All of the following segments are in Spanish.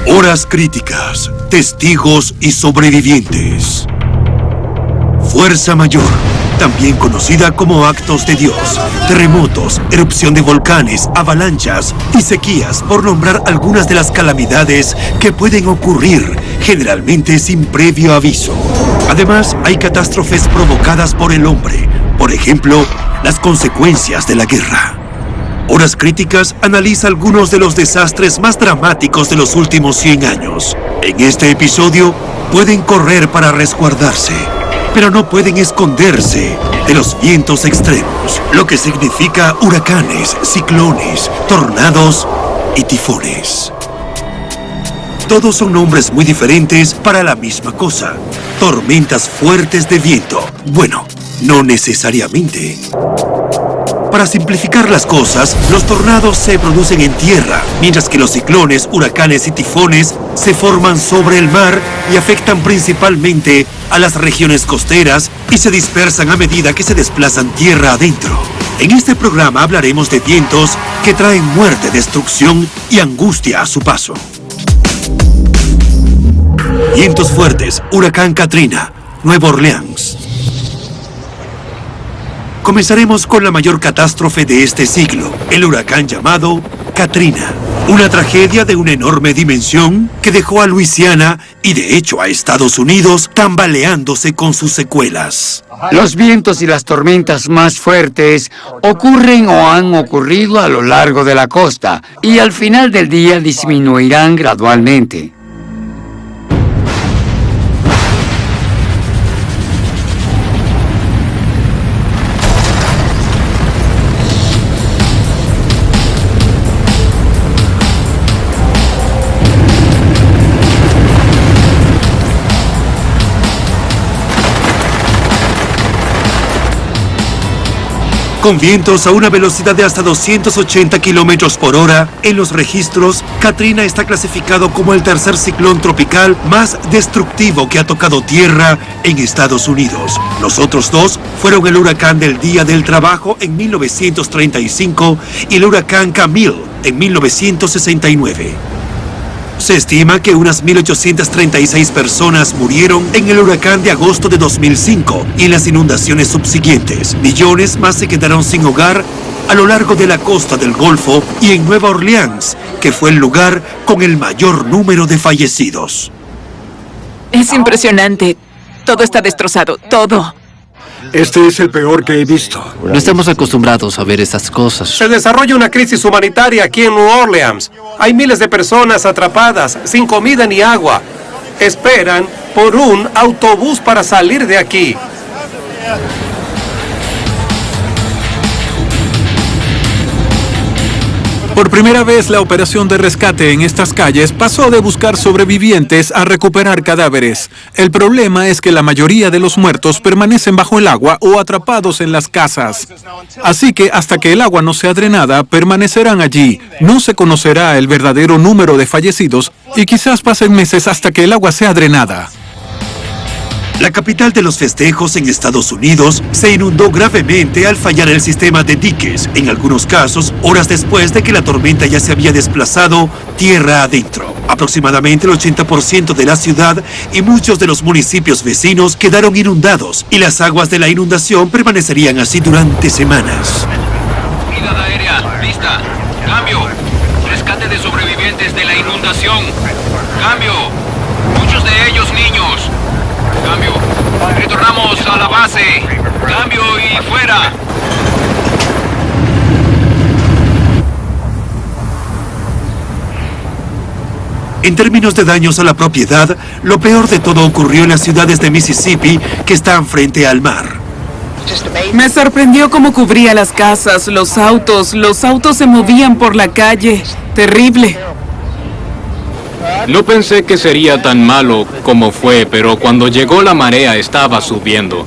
Horas críticas, testigos y sobrevivientes. Fuerza mayor, también conocida como actos de Dios, terremotos, erupción de volcanes, avalanchas y sequías, por nombrar algunas de las calamidades que pueden ocurrir, generalmente sin previo aviso. Además, hay catástrofes provocadas por el hombre, por ejemplo, las consecuencias de la guerra. Horas Críticas analiza algunos de los desastres más dramáticos de los últimos 100 años. En este episodio, pueden correr para resguardarse, pero no pueden esconderse de los vientos extremos, lo que significa huracanes, ciclones, tornados y tifones. Todos son nombres muy diferentes para la misma cosa: tormentas fuertes de viento. Bueno, no necesariamente. Para simplificar las cosas, los tornados se producen en tierra, mientras que los ciclones, huracanes y tifones se forman sobre el mar y afectan principalmente a las regiones costeras y se dispersan a medida que se desplazan tierra adentro. En este programa hablaremos de vientos que traen muerte, destrucción y angustia a su paso. Vientos fuertes, huracán Katrina, Nueva Orleans. Comenzaremos con la mayor catástrofe de este siglo, el huracán llamado Katrina. Una tragedia de una enorme dimensión que dejó a Luisiana y de hecho a Estados Unidos tambaleándose con sus secuelas. Los vientos y las tormentas más fuertes ocurren o han ocurrido a lo largo de la costa y al final del día disminuirán gradualmente. Con vientos a una velocidad de hasta 280 kilómetros por hora, en los registros, Katrina está clasificado como el tercer ciclón tropical más destructivo que ha tocado tierra en Estados Unidos. Los otros dos fueron el huracán del Día del Trabajo en 1935 y el huracán Camille en 1969. Se estima que unas 1.836 personas murieron en el huracán de agosto de 2005 y en las inundaciones subsiguientes. Millones más se quedaron sin hogar a lo largo de la costa del Golfo y en Nueva Orleans, que fue el lugar con el mayor número de fallecidos. Es impresionante. Todo está destrozado, todo. Este es el peor que he visto. No estamos acostumbrados a ver estas cosas. Se desarrolla una crisis humanitaria aquí en New Orleans. Hay miles de personas atrapadas, sin comida ni agua. Esperan por un autobús para salir de aquí. Por primera vez, la operación de rescate en estas calles pasó de buscar sobrevivientes a recuperar cadáveres. El problema es que la mayoría de los muertos permanecen bajo el agua o atrapados en las casas. Así que hasta que el agua no sea drenada, permanecerán allí. No se conocerá el verdadero número de fallecidos y quizás pasen meses hasta que el agua sea drenada. La capital de los festejos en Estados Unidos se inundó gravemente al fallar el sistema de diques, en algunos casos, horas después de que la tormenta ya se había desplazado tierra adentro. Aproximadamente el 80% de la ciudad y muchos de los municipios vecinos quedaron inundados y las aguas de la inundación permanecerían así durante semanas. Unidad aérea, lista. Cambio. Rescate de sobrevivientes de la inundación. Cambio. Muchos de ellos niños. Cambio. Retornamos a la base. Cambio y fuera. En términos de daños a la propiedad, lo peor de todo ocurrió en las ciudades de Mississippi que están frente al mar. Me sorprendió cómo cubría las casas, los autos se movían por la calle. Terrible. No pensé que sería tan malo como fue, pero cuando llegó la marea estaba subiendo.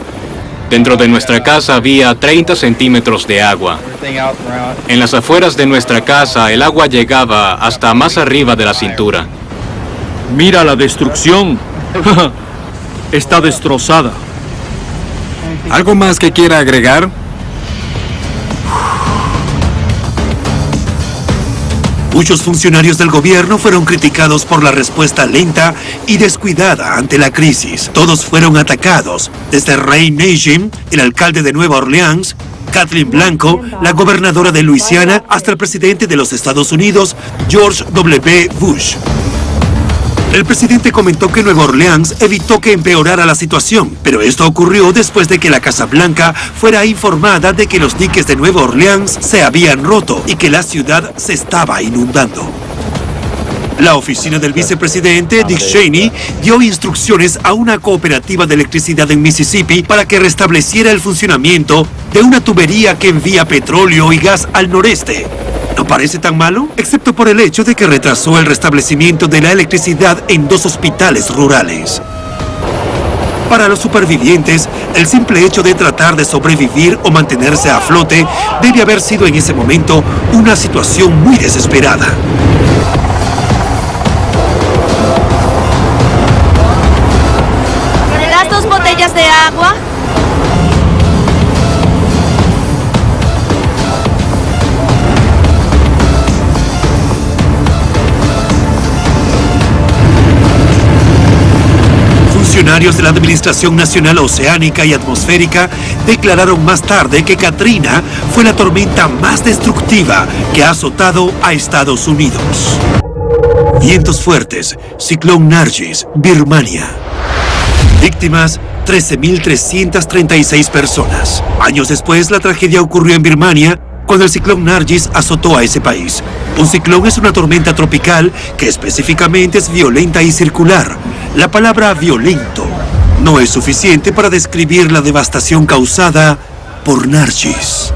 Dentro de nuestra casa había 30 centímetros de agua. En las afueras de nuestra casa el agua llegaba hasta más arriba de la cintura. Mira la destrucción. Está destrozada. ¿Algo más que quiera agregar? Muchos funcionarios del gobierno fueron criticados por la respuesta lenta y descuidada ante la crisis. Todos fueron atacados, desde Ray Nagin, el alcalde de Nueva Orleans, Kathleen Blanco, la gobernadora de Luisiana, hasta el presidente de los Estados Unidos, George W. Bush. El presidente comentó que Nueva Orleans evitó que empeorara la situación, pero esto ocurrió después de que la Casa Blanca fuera informada de que los diques de Nueva Orleans se habían roto y que la ciudad se estaba inundando. La oficina del vicepresidente, Dick Cheney, dio instrucciones a una cooperativa de electricidad en Mississippi para que restableciera el funcionamiento de una tubería que envía petróleo y gas al noreste. ¿No parece tan malo? Excepto por el hecho de que retrasó el restablecimiento de la electricidad en 2 hospitales rurales. Para los supervivientes, el simple hecho de tratar de sobrevivir o mantenerse a flote debe haber sido en ese momento una situación muy desesperada. ¿Me das 2 botellas de agua? Funcionarios de la Administración Nacional Oceánica y Atmosférica declararon más tarde que Katrina fue la tormenta más destructiva que ha azotado a Estados Unidos. Vientos fuertes, ciclón Nargis, Birmania. Víctimas, 13.336 personas. Años después, la tragedia ocurrió en Birmania cuando el ciclón Nargis azotó a ese país. Un ciclón es una tormenta tropical que específicamente es violenta y circular. La palabra violento no es suficiente para describir la devastación causada por Nargis.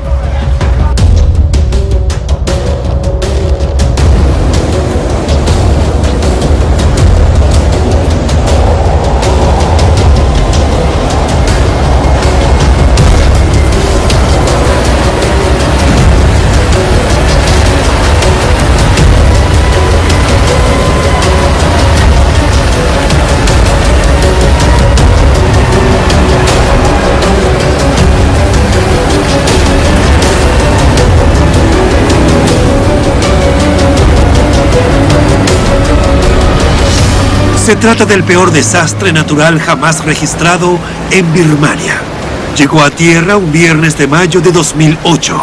Se trata del peor desastre natural jamás registrado en Birmania. Llegó a tierra un viernes de mayo de 2008.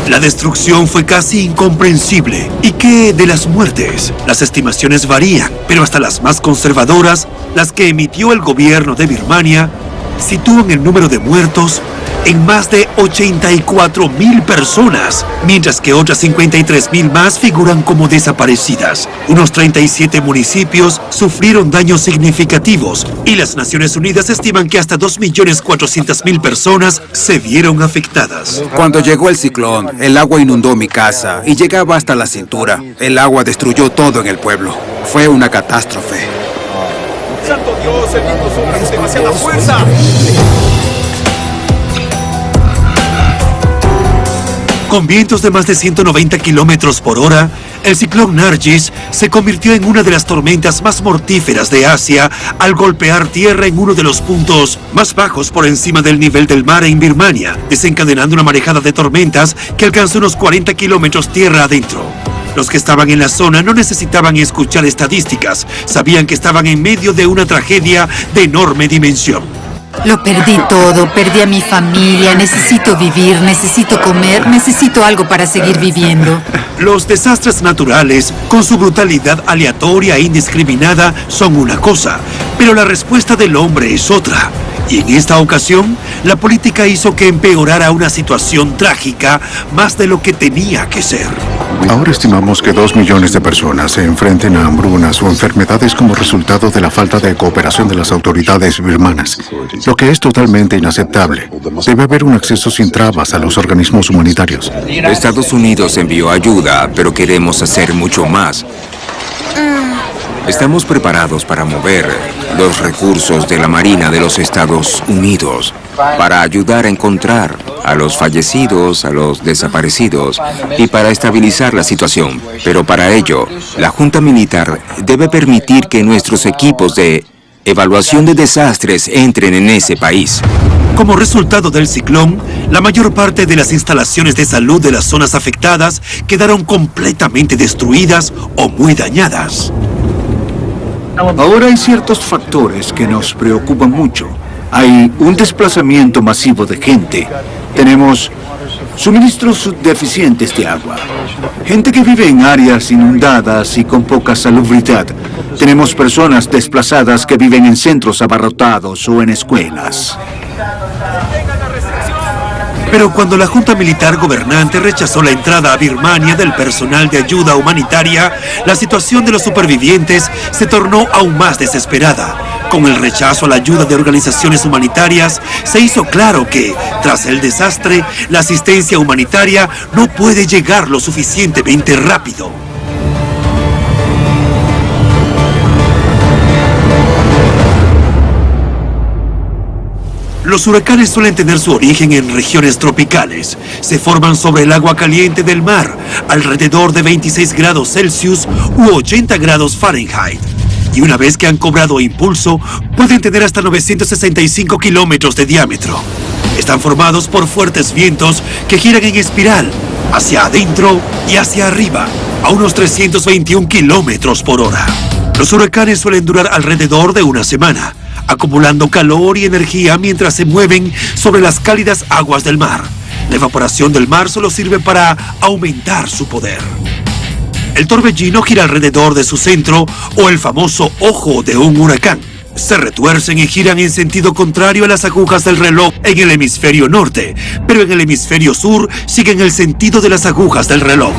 La destrucción fue casi incomprensible. ¿Y qué de las muertes? Las estimaciones varían, pero hasta las más conservadoras, las que emitió el gobierno de Birmania, sitúan el número de muertos en más de 84.000 personas, mientras que otras 53.000 más figuran como desaparecidas. Unos 37 municipios sufrieron daños significativos y las Naciones Unidas estiman que hasta 2.400.000 personas se vieron afectadas. Cuando llegó el ciclón, el agua inundó mi casa y llegaba hasta la cintura. El agua destruyó todo en el pueblo. Fue una catástrofe. ¡Santo Dios! ¡El viento sopla con demasiada fuerza! Con vientos de más de 190 kilómetros por hora, el ciclón Nargis se convirtió en una de las tormentas más mortíferas de Asia al golpear tierra en uno de los puntos más bajos por encima del nivel del mar en Birmania, desencadenando una marejada de tormentas que alcanzó unos 40 kilómetros tierra adentro. Los que estaban en la zona no necesitaban escuchar estadísticas, sabían que estaban en medio de una tragedia de enorme dimensión. Lo perdí todo, perdí a mi familia, necesito vivir, necesito comer, necesito algo para seguir viviendo. Los desastres naturales, con su brutalidad aleatoria e indiscriminada, son una cosa, pero la respuesta del hombre es otra. Y en esta ocasión, la política hizo que empeorara una situación trágica más de lo que tenía que ser. Ahora estimamos que 2 millones de personas se enfrenten a hambrunas o enfermedades como resultado de la falta de cooperación de las autoridades birmanas, lo que es totalmente inaceptable. Debe haber un acceso sin trabas a los organismos humanitarios. Estados Unidos envió ayuda, pero queremos hacer mucho más. Estamos preparados para mover los recursos de la Marina de los Estados Unidos para ayudar a encontrar a los fallecidos, a los desaparecidos y para estabilizar la situación. Pero para ello, la Junta Militar debe permitir que nuestros equipos de evaluación de desastres entren en ese país. Como resultado del ciclón, la mayor parte de las instalaciones de salud de las zonas afectadas quedaron completamente destruidas o muy dañadas. Ahora hay ciertos factores que nos preocupan mucho. Hay un desplazamiento masivo de gente. Tenemos suministros deficientes de agua. Gente que vive en áreas inundadas y con poca salubridad. Tenemos personas desplazadas que viven en centros abarrotados o en escuelas. Pero cuando la Junta Militar gobernante rechazó la entrada a Birmania del personal de ayuda humanitaria, la situación de los supervivientes se tornó aún más desesperada. Con el rechazo a la ayuda de organizaciones humanitarias, se hizo claro que, tras el desastre, la asistencia humanitaria no puede llegar lo suficientemente rápido. Los huracanes suelen tener su origen en regiones tropicales. Se forman sobre el agua caliente del mar, alrededor de 26 grados Celsius u 80 grados Fahrenheit. Y una vez que han cobrado impulso, pueden tener hasta 965 kilómetros de diámetro. Están formados por fuertes vientos que giran en espiral, hacia adentro y hacia arriba, a unos 321 kilómetros por hora. Los huracanes suelen durar alrededor de una semana, acumulando calor y energía mientras se mueven sobre las cálidas aguas del mar. La evaporación del mar solo sirve para aumentar su poder. El torbellino gira alrededor de su centro, o el famoso ojo de un huracán. Se retuercen y giran en sentido contrario a las agujas del reloj en el hemisferio norte, pero en el hemisferio sur siguen el sentido de las agujas del reloj.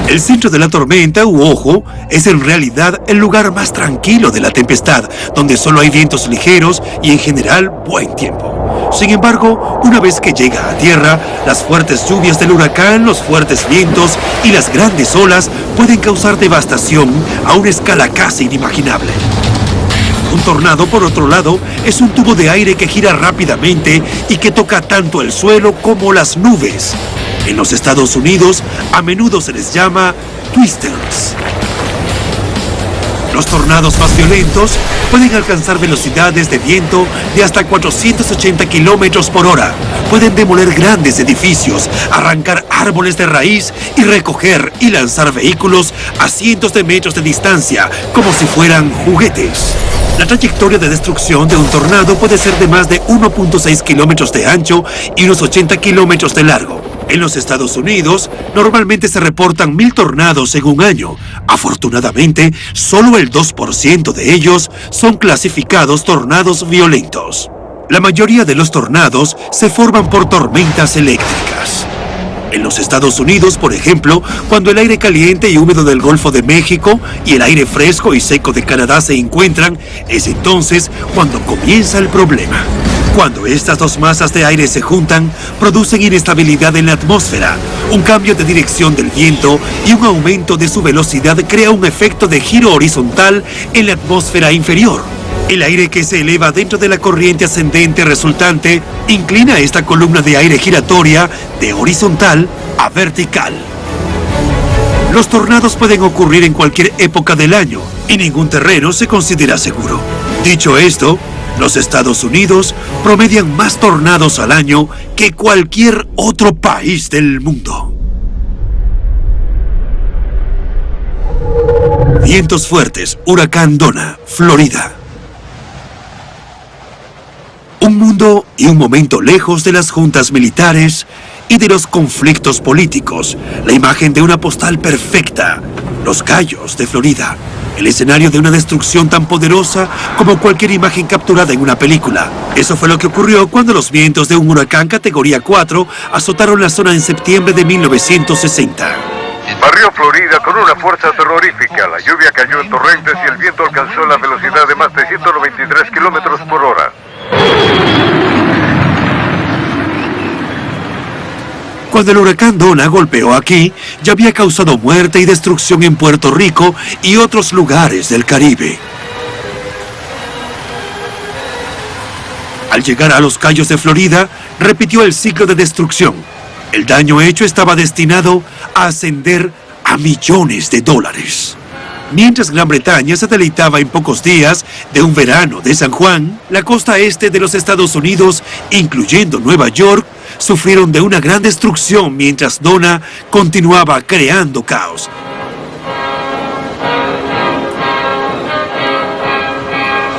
El centro de la tormenta u ojo es en realidad el lugar más tranquilo de la tempestad, donde solo hay vientos ligeros y en general buen tiempo. Sin embargo, una vez que llega a tierra, las fuertes lluvias del huracán, los fuertes vientos y las grandes olas pueden causar devastación a una escala casi inimaginable. Un tornado, por otro lado, es un tubo de aire que gira rápidamente y que toca tanto el suelo como las nubes. En los Estados Unidos, a menudo se les llama twisters. Los tornados más violentos pueden alcanzar velocidades de viento de hasta 480 kilómetros por hora. Pueden demoler grandes edificios, arrancar árboles de raíz y recoger y lanzar vehículos a cientos de metros de distancia, como si fueran juguetes. La trayectoria de destrucción de un tornado puede ser de más de 1.6 kilómetros de ancho y unos 80 kilómetros de largo. En los Estados Unidos, normalmente se reportan 1000 tornados en un año. Afortunadamente, solo el 2% de ellos son clasificados tornados violentos. La mayoría de los tornados se forman por tormentas eléctricas. En los Estados Unidos, por ejemplo, cuando el aire caliente y húmedo del Golfo de México y el aire fresco y seco de Canadá se encuentran, es entonces cuando comienza el problema. Cuando estas dos masas de aire se juntan, producen inestabilidad en la atmósfera. Un cambio de dirección del viento y un aumento de su velocidad crea un efecto de giro horizontal en la atmósfera inferior. El aire que se eleva dentro de la corriente ascendente resultante inclina esta columna de aire giratoria de horizontal a vertical. Los tornados pueden ocurrir en cualquier época del año y ningún terreno se considera seguro. Dicho esto, los Estados Unidos promedian más tornados al año que cualquier otro país del mundo. Vientos fuertes, huracán Donna, Florida. Un mundo mundo y un momento lejos de las juntas militares y de los conflictos políticos. La imagen de una postal perfecta. Los Cayos de Florida. El escenario de una destrucción tan poderosa como cualquier imagen capturada en una película. Eso fue lo que ocurrió cuando los vientos de un huracán categoría 4 azotaron la zona en septiembre de 1960. Barrió Florida con una fuerza terrorífica. La lluvia cayó en torrentes y el viento alcanzó la velocidad de más de 193 kilómetros por hora. Cuando el huracán Donna golpeó aquí, ya había causado muerte y destrucción en Puerto Rico y otros lugares del Caribe. Al llegar a los Cayos de Florida, repitió el ciclo de destrucción. El daño hecho estaba destinado a ascender a millones de dólares. Mientras Gran Bretaña se deleitaba en pocos días de un verano de San Juan, la costa este de los Estados Unidos, incluyendo Nueva York, sufrieron de una gran destrucción mientras Donna continuaba creando caos.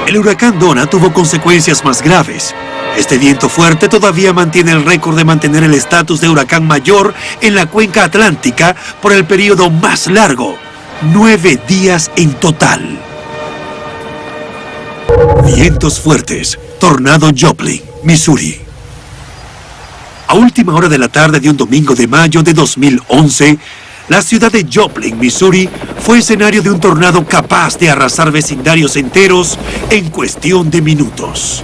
El huracán Donna tuvo consecuencias más graves. Este viento fuerte todavía mantiene el récord de mantener el estatus de huracán mayor en la cuenca atlántica por el periodo más largo, 9 días en total. Vientos fuertes, tornado Joplin, Missouri. A última hora de la tarde de un domingo de mayo de 2011, la ciudad de Joplin, Missouri, fue escenario de un tornado capaz de arrasar vecindarios enteros en cuestión de minutos.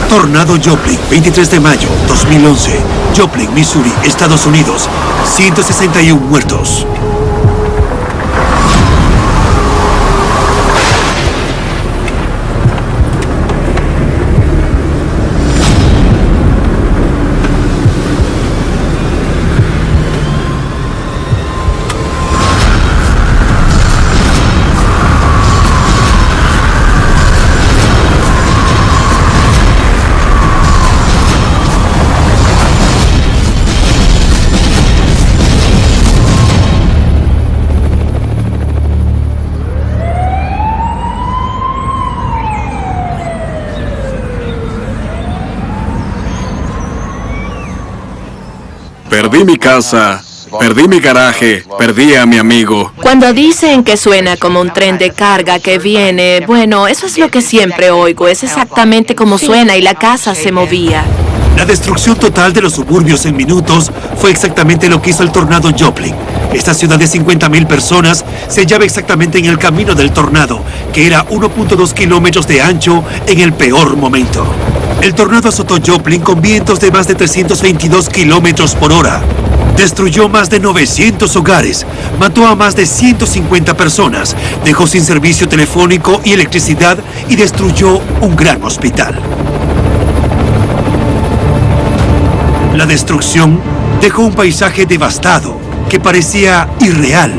Tornado Joplin, 23 de mayo 2011, Joplin, Missouri, Estados Unidos, 161 muertos. Perdí mi casa, perdí mi garaje, perdí a mi amigo. Cuando dicen que suena como un tren de carga que viene, bueno, eso es lo que siempre oigo. Es exactamente como suena y la casa se movía. La destrucción total de los suburbios en minutos fue exactamente lo que hizo el tornado Joplin. Esta ciudad de 50,000 personas se hallaba exactamente en el camino del tornado, que era 1.2 kilómetros de ancho en el peor momento. El tornado azotó Joplin con vientos de más de 322 kilómetros por hora. Destruyó más de 900 hogares, mató a más de 150 personas, dejó sin servicio telefónico y electricidad y destruyó un gran hospital. La destrucción dejó un paisaje devastado que parecía irreal,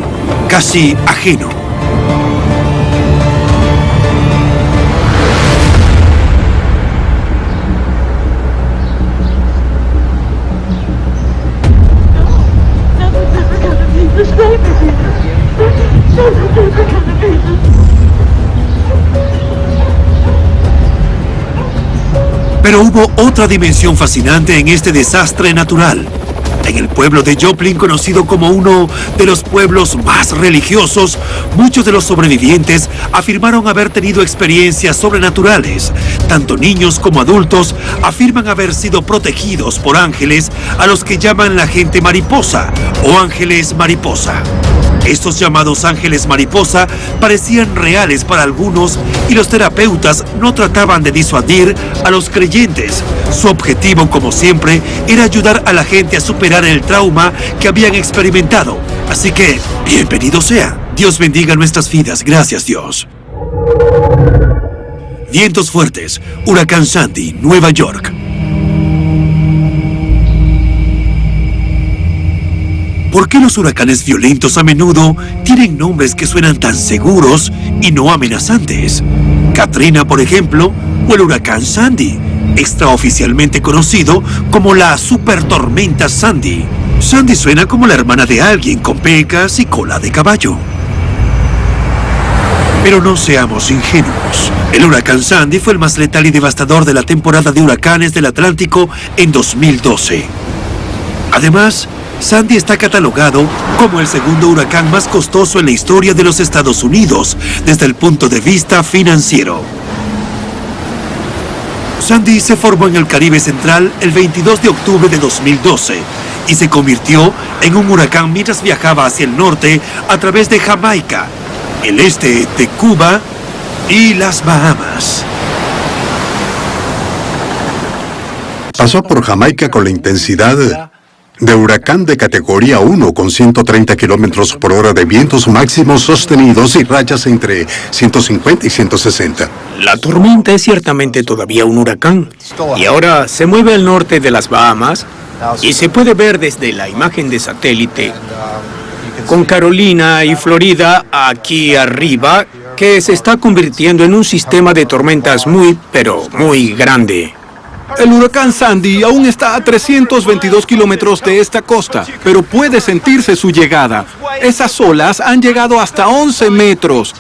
casi ajeno. Pero hubo otra dimensión fascinante en este desastre natural. En el pueblo de Joplin, conocido como uno de los pueblos más religiosos, muchos de los sobrevivientes afirmaron haber tenido experiencias sobrenaturales. Tanto niños como adultos afirman haber sido protegidos por ángeles a los que llaman la gente mariposa o ángeles mariposa. Estos llamados ángeles mariposa parecían reales para algunos y los terapeutas no trataban de disuadir a los creyentes. Su objetivo, como siempre, era ayudar a la gente a superar el trauma que habían experimentado. Así que, bienvenido sea. Dios bendiga nuestras vidas. Gracias, Dios. Vientos fuertes. Huracán Sandy, Nueva York. ¿Por qué los huracanes violentos a menudo tienen nombres que suenan tan seguros y no amenazantes? Katrina, por ejemplo, o el huracán Sandy, extraoficialmente conocido como la supertormenta Sandy. Sandy suena como la hermana de alguien con pecas y cola de caballo. Pero no seamos ingenuos. El huracán Sandy fue el más letal y devastador de la temporada de huracanes del Atlántico en 2012. Además, Sandy está catalogado como el segundo huracán más costoso en la historia de los Estados Unidos desde el punto de vista financiero. Sandy se formó en el Caribe Central el 22 de octubre de 2012 y se convirtió en un huracán mientras viajaba hacia el norte a través de Jamaica, el este de Cuba y las Bahamas. Pasó por Jamaica con la intensidad de huracán de categoría 1 con 130 kilómetros por hora de vientos máximos sostenidos y rachas entre 150 y 160. La tormenta es ciertamente todavía un huracán y ahora se mueve al norte de las Bahamas y se puede ver desde la imagen de satélite con Carolina y Florida aquí arriba, que se está convirtiendo en un sistema de tormentas muy, pero muy grande. El huracán Sandy aún está a 322 kilómetros de esta costa, pero puede sentirse su llegada. Esas olas han llegado hasta 11 metros.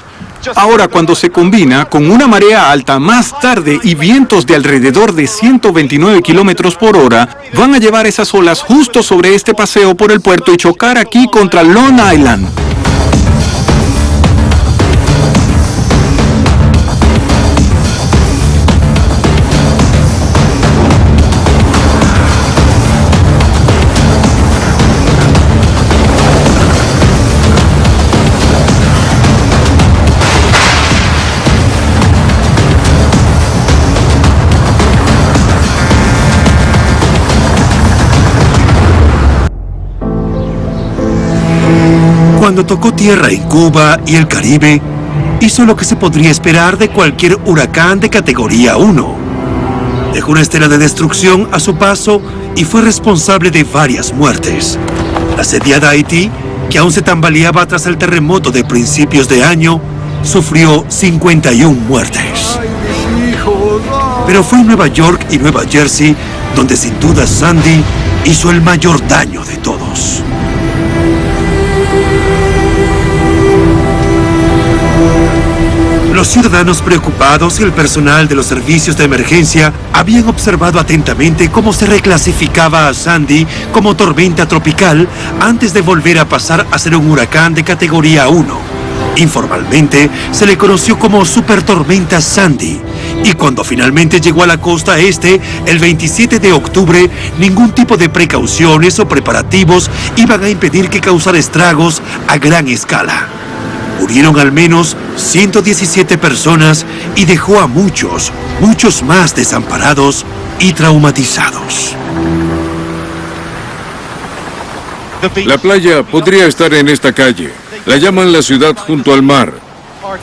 Ahora, cuando se combina con una marea alta más tarde y vientos de alrededor de 129 kilómetros por hora, van a llevar esas olas justo sobre este paseo por el puerto y chocar aquí contra Long Island. Cuando tocó tierra en Cuba y el Caribe, hizo lo que se podría esperar de cualquier huracán de categoría 1. Dejó una estela de destrucción a su paso y fue responsable de varias muertes. La asediada Haití, que aún se tambaleaba tras el terremoto de principios de año, sufrió 51 muertes. Pero fue en Nueva York y Nueva Jersey donde sin duda Sandy hizo el mayor daño de todos. Los ciudadanos preocupados y el personal de los servicios de emergencia habían observado atentamente cómo se reclasificaba a Sandy como tormenta tropical antes de volver a pasar a ser un huracán de categoría 1. Informalmente se le conoció como Supertormenta Sandy, y cuando finalmente llegó a la costa este, el 27 de octubre, ningún tipo de precauciones o preparativos iban a impedir que causara estragos a gran escala. Murieron al menos 117 personas y dejó a muchos más desamparados y traumatizados. La playa podría estar en esta calle. La llaman la ciudad junto al mar.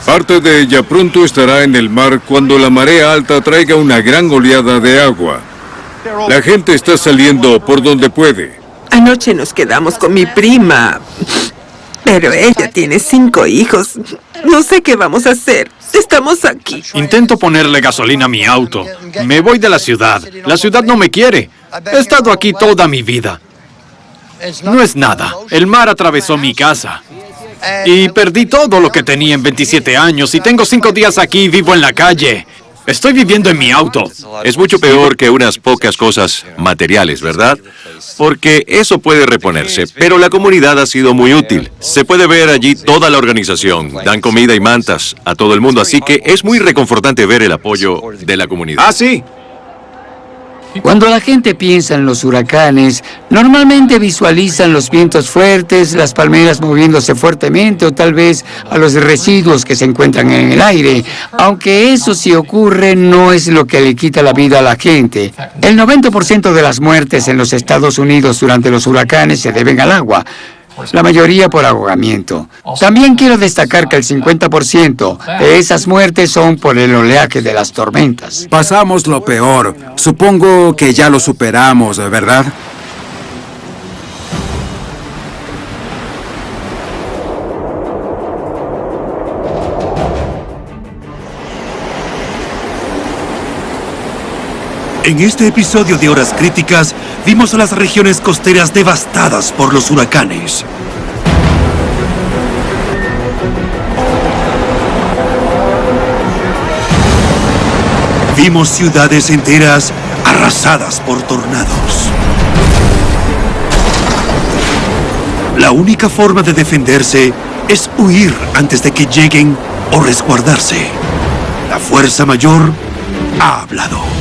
Parte de ella pronto estará en el mar cuando la marea alta traiga una gran oleada de agua. La gente está saliendo por donde puede. Anoche nos quedamos con mi prima, pero ella tiene 5 hijos. No sé qué vamos a hacer. Estamos aquí. Intento ponerle gasolina a mi auto. Me voy de la ciudad. La ciudad no me quiere. He estado aquí toda mi vida. No es nada. El mar atravesó mi casa. Y perdí todo lo que tenía en 27 años. Y tengo 5 días aquí y vivo en la calle. Estoy viviendo en mi auto. Es mucho peor que unas pocas cosas materiales, ¿verdad? Porque eso puede reponerse, pero la comunidad ha sido muy útil. Se puede ver allí toda la organización. Dan comida y mantas a todo el mundo, así que es muy reconfortante ver el apoyo de la comunidad. Ah, sí. Cuando la gente piensa en los huracanes, normalmente visualizan los vientos fuertes, las palmeras moviéndose fuertemente o tal vez a los residuos que se encuentran en el aire. Aunque eso sí ocurre, no es lo que le quita la vida a la gente. El 90% de las muertes en los Estados Unidos durante los huracanes se deben al agua. La mayoría por ahogamiento. También quiero destacar que el 50% de esas muertes son por el oleaje de las tormentas. Pasamos lo peor. Supongo que ya lo superamos, ¿verdad? En este episodio de Horas Críticas, vimos a las regiones costeras devastadas por los huracanes. Vimos ciudades enteras arrasadas por tornados. La única forma de defenderse es huir antes de que lleguen o resguardarse. La fuerza mayor ha hablado.